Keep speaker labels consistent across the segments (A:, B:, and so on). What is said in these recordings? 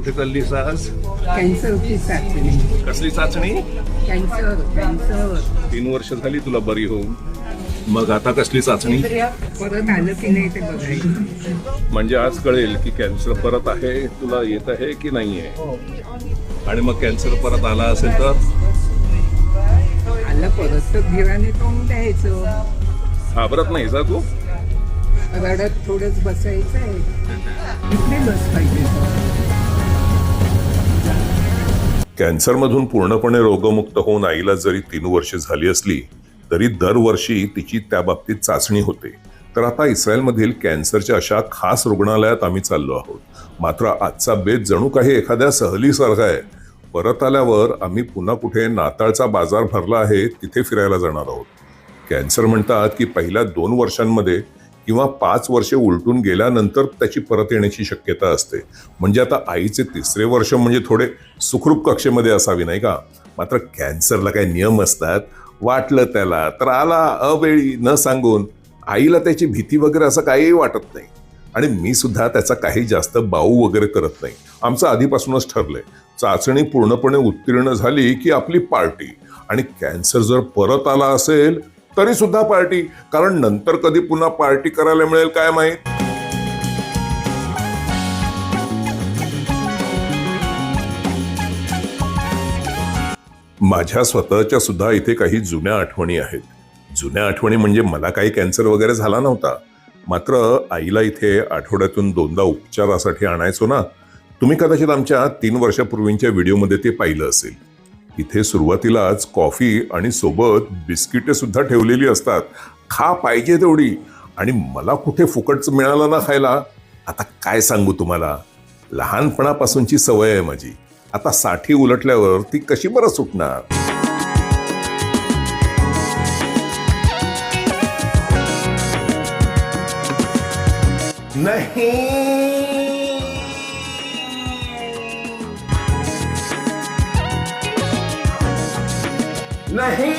A: कुठे चाललीस आज?
B: कॅन्सरची चाचणी.
A: कसली चाचणी?
B: कॅन्सर
A: 3 वर्ष झाली तुला बरी होऊन, मग आता कसली चाचणी?
B: परत आलं की नाही ते बघायचं.
A: म्हणजे आज कळेल की कॅन्सर परत आहे, तुला येत आहे की नाहीये. आणि मग कॅन्सर परत आला असेल तर
B: आलं परत तर धीराने तोंड द्यायचं.
A: घाबरत नाही जा तू?
B: रडत थोडंच बसायचं आहे. इकडे बस पाहिजे.
A: कॅन्सरमधून पूर्णपणे रोगमुक्त होऊन आईला जरी 3 वर्ष झाली असली तरी दरवर्षी तिची त्या बाबतीत चाचणी होते. तर आता इस्रायलमधील कॅन्सरच्या अशा खास रुग्णालयात आम्ही चाललो आहोत. मात्र आजचा बेत जणू काही एखाद्या सहलीसारखा आहे. परत आल्यावर आम्ही पुन्हा कुठे नाताळचा बाजार भरला आहे तिथे फिरायला जाणार आहोत. कॅन्सर म्हणतात की पहिल्या 2 वर्षांमध्ये किंवा 5 वर्षे उलटून गेल्यानंतर त्याची परत येण्याची शक्यता असते. म्हणजे आता आईचे 3रे वर्ष म्हणजे थोडे सुखरूप कक्षेमध्ये असावी नाही का. मात्र कॅन्सरला काही नियम असतात. वाटलं त्याला तर आला अवेळी न सांगून. आईला त्याची भीती वगैरे असं काहीही वाटत नाही आणि मी सुद्धा त्याचा काही जास्त बाऊ वगैरे करत नाही. आमचं आधीपासूनच ठरलंय, चाचणी पूर्णपणे उत्तीर्ण झाली की आपली पार्टी. आणि कॅन्सर जर परत आला असेल तरी सुद्धा पार्टी, कारण नंतर कधी पुन्हा पार्टी करायला मिळेल काय माहित. माझ्या स्वतःच्या सुद्धा इथे काही जुन्या आठवणी आहेत. जुन्या आठवणी म्हणजे मला काही कॅन्सर वगैरे झाला नव्हता. मात्र आईला इथे आठवड्यातून 2दा उपचारासाठी आणायचो ना. तुम्ही कदाचित आमच्या 3 वर्षापूर्वींच्या व्हिडिओमध्ये ते पाहिलं असेल. इथे सुरुवातीलाच कॉफी आणि सोबत बिस्किटे सुद्धा ठेवलेली असतात. खा पाहिजे तेवढी. आणि मला कुठे फुकटच मिळालं ना खायला. आता काय सांगू तुम्हाला, लहानपणापासूनची सवय आहे माझी. आता 60 उलटल्यावर ती कशी बरं सुटणार. नाही नाही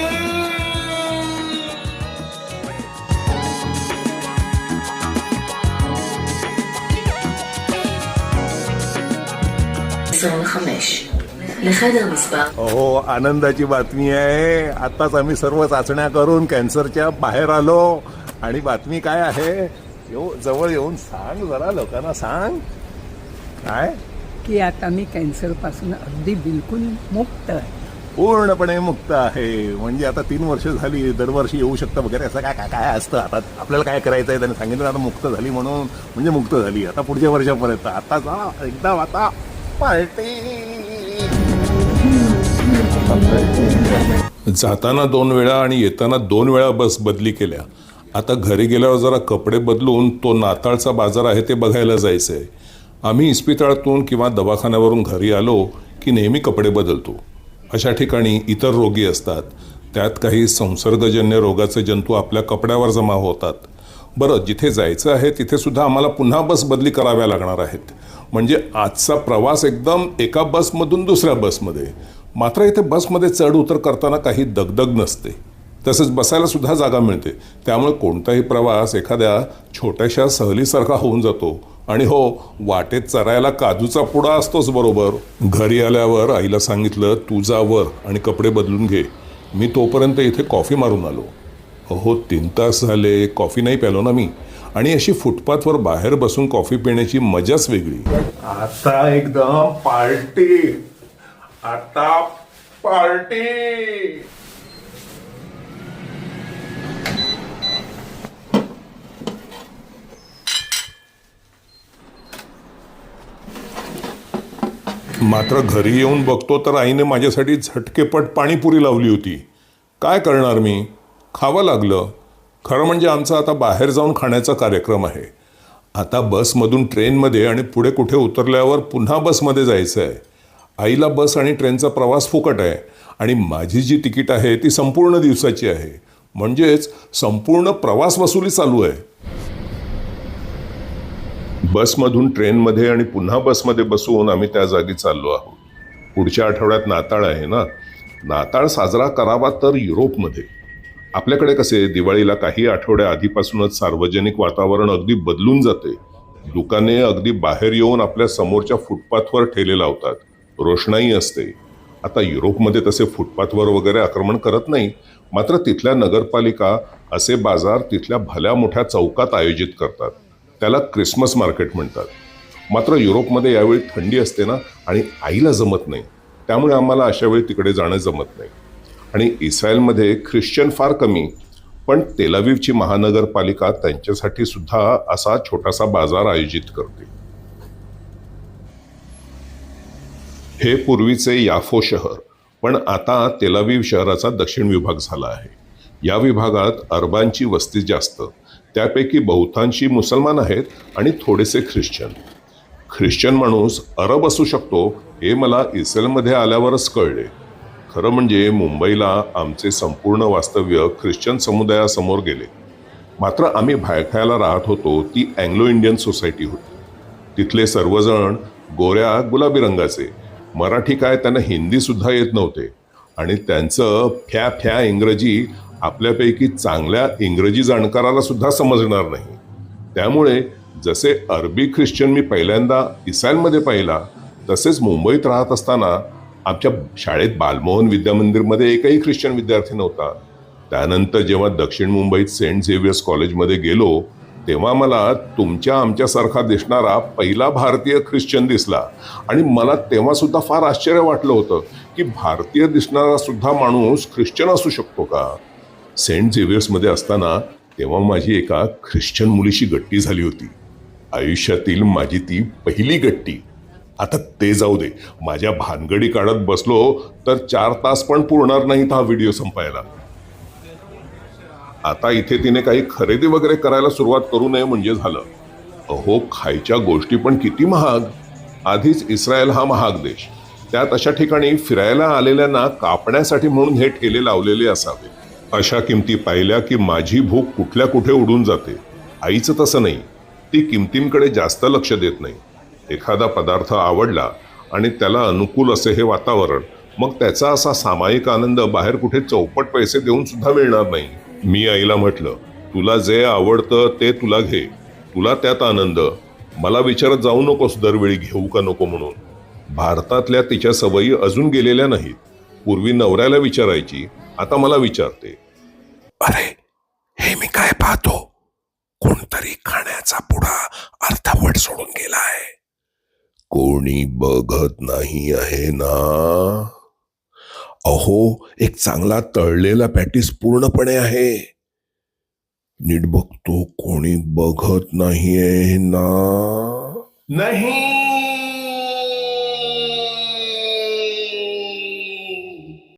C: לחדר מספר.
A: हो, आनंदाची बातमी आहे. आताच आम्ही सर्व चाचण्या करून कॅन्सरच्या बाहेर आलो. आणि बातमी काय आहे, जवळ येऊन सांग जरा, लोकांना सांग. काय?
B: की आता मी कॅन्सर पासून अगदी बिलकुल मुक्त आहे.
A: पूर्णपणे मुक्त आहे. म्हणजे आता 3 वर्ष झाली, दरवर्षी येऊ शकतं वगैरे असं काय काय काय असतं. आता आपल्याला काय करायचं आहे त्याने सांगितलं. आता मुक्त झाली म्हणून म्हणजे मुक्त झाली. आता पुढच्या वर्षापर्यंत आता जा एकदा आता पार्टी. जाताना 2 वेळा आणि येताना 2 वेळा बस बदली केल्या. आता घरी गेल्यावर जरा कपडे बदलून तो नाताळचा बाजार आहे ते बघायला जायचं आहे. आम्ही इस्पितळातून किंवा दवाखान्यावरून घरी आलो की नेहमी कपडे बदलतो. अशा ठिकाणी इतर रोगी असतात. त्यात काही संसर्गजन्य रोगाचे जंतू आपल्या कपड्यावर जमा होतात. बरं, जिथे जायचं आहे तिथे सुद्धा आम्हाला पुन्हा बस बदली कराव्या लागणार आहेत. म्हणजे आजचा प्रवास एकदम एका बसमधून दुसऱ्या बसमध्ये. मात्र इथे बसमध्ये चढ उतर करताना काही दगदग नसते. तसंच बसायला सुद्धा जागा मिळते. त्यामुळे कोणताही प्रवास एखाद्या छोट्याशा सहलीसारखा होऊन जातो. आणि हो, वाटेत चरायला काजूचा पुडा असतोच बरोबर. घरी आल्यावर आईला सांगितलं तू जा वर आणि कपडे बदलून घे. मी तोपर्यंत इथे कॉफी मारून आलो. हो, 3 तास झाले कॉफी नाही प्यालो ना मी. आणि अशी फुटपाथवर बाहेर बसून कॉफी पिण्याची मजाच वेगळी. आता एकदम पार्टी. आता पार्टी. मात्र घरी येऊन बघतो तर आईने माझ्यासाठी झटकेपट पाणीपुरी लावली होती. काय करणार मी, खावं लागलं. खरं म्हणजे आमचा आता बाहेर जाऊन खाण्याचा कार्यक्रम आहे. आता बसमधून ट्रेनमध्ये आणि पुढे कुठे उतरल्यावर पुन्हा बसमध्ये जायचं आहे. आईला बस आणि ट्रेनचा प्रवास फुकट आहे आणि माझी जी तिकीट आहे ती संपूर्ण दिवसाची आहे. म्हणजेच संपूर्ण प्रवास वसुली चालू आहे. बसमधून ट्रेनमध्ये आणि पुन्हा बसमध्ये बसून आम्ही त्या जागी चाललो आहोत. पुढच्या आठवड्यात नाताळ आहे ना. नाताळ साजरा करावा तर युरोपमध्ये. आपल्याकडे कसे दिवाळीला काही आठवड्या आधीपासूनच सार्वजनिक वातावरण अगदी बदलून जाते. दुकाने अगदी बाहेर येऊन आपल्या समोरच्या फुटपाथवर ठेले लावतात. रोषणाई असते. आता युरोपमध्ये तसे फुटपाथवर वगैरे आक्रमण करत नाही. मात्र तिथल्या नगरपालिका असे बाजार तिथल्या भल्या मोठ्या चौकात आयोजित करतात. त्याला क्रिसमस मार्केट म्हणतात. मात्र युरोपमध्ये यावेळी थंडी असते ना, आणि आईला जमत नाही. त्यामुळे आम्हाला अशा वेळी तिकडे जाणं जमत नाही. आणि इस्रायलमध्ये ख्रिश्चन फार कमी, पण तेल अविवची महानगरपालिका त्यांच्यासाठी सुद्धा असा छोटासा बाजार आयोजित करते. हे पूर्वीचे याफो शहर, पण आता तेल अविव शहराचा दक्षिण विभाग झाला आहे. या विभागात अरबांची वस्ती जास्त. त्यापैकी बहुतांशी मुसलमान आहेत आणि थोडेसे ख्रिश्चन. ख्रिश्चन माणूस अरब असू शकतो हे मला इस्रायलमध्ये आल्यावरच कळले. खरं म्हणजे मुंबईला आमचे संपूर्ण वास्तव्य ख्रिश्चन समुदायासमोर गेले. मात्र आम्ही भायखळ्याला राहत होतो ती अँग्लो इंडियन सोसायटी होती. तिथले सर्वजण गोऱ्या गुलाबी रंगाचे. मराठी काय त्यांना हिंदीसुद्धा येत नव्हते. आणि त्यांचं फ्या फ्या इंग्रजी आपल्यापैकी चांगल्या इंग्रजी जाणकाराला सुद्धा समजणार नाही. त्यामुळे जसे अरबी ख्रिश्चन मी पहिल्यांदा इस्रायलमध्ये पाहिला, तसेच मुंबईत राहत असताना आमच्या शाळेत बालमोहन विद्यामंदिरमध्ये एकही ख्रिश्चन विद्यार्थी नव्हता. त्यानंतर जेव्हा दक्षिण मुंबईत सेंट झेवियर्स कॉलेजमध्ये गेलो, तेव्हा मला तुमच्या आमच्यासारखा दिसणारा पहिला भारतीय ख्रिश्चन दिसला. आणि मला तेव्हा सुद्धा फार आश्चर्य वाटलं होतं की भारतीय दिसणारा सुद्धा माणूस ख्रिश्चन असू शकतो का. सेंट झेवियर्समध्ये असताना तेव्हा माझी एका ख्रिश्चन मुलीशी गट्टी झाली होती. आयुष्यातील माझी ती पहिली गट्टी. आता ते जाऊ दे, माझ्या भानगडी काढत बसलो तर 4 तास पण पुरणार नाहीत हा व्हिडिओ संपायला. आता इथे तिने काही खरेदी वगैरे करायला सुरुवात करू नये म्हणजे झालं. अहो, खायच्या गोष्टी पण किती महाग. आधीच इस्रायल हा महाग देश, त्यात अशा ठिकाणी फिरायला आलेल्यांना कापण्यासाठी म्हणून हे ठेले लावलेले असावे. अशा किमती पाहिल्या की माझी भूक कुठल्या कुठे उडून जाते. आईचं तसं नाही, ती किमतींकडे जास्त लक्ष देत नाही. एखादा पदार्थ आवडला आणि त्याला अनुकूल असे हे वातावरण, मग त्याचा असा सामायिक आनंद बाहेर कुठे चौपट पैसे देऊन सुद्धा मिळणार नाही. मी आईला म्हटलं, तुला जे आवडतं ते तुला घे, तुला त्यात आनंद. मला विचारत जाऊ नकोस दरवेळी घेऊ का नको म्हणून. भारतातल्या तिच्या सवयी अजून गेलेल्या नाहीत. पूर्वी नवऱ्याला विचारायची, आता मला विचारते. अरे, हे मी काय पाहतो? कोणतरी खाण्याचा पुडा अर्धवट सोडून गेलाय. कोणी बघत नाही आहे ना? अहो, एक चांगला तळलेला पॅटीस पूर्णपणे आहे. नीट बघतो, कोणी बघत नाहीये ना? नाही.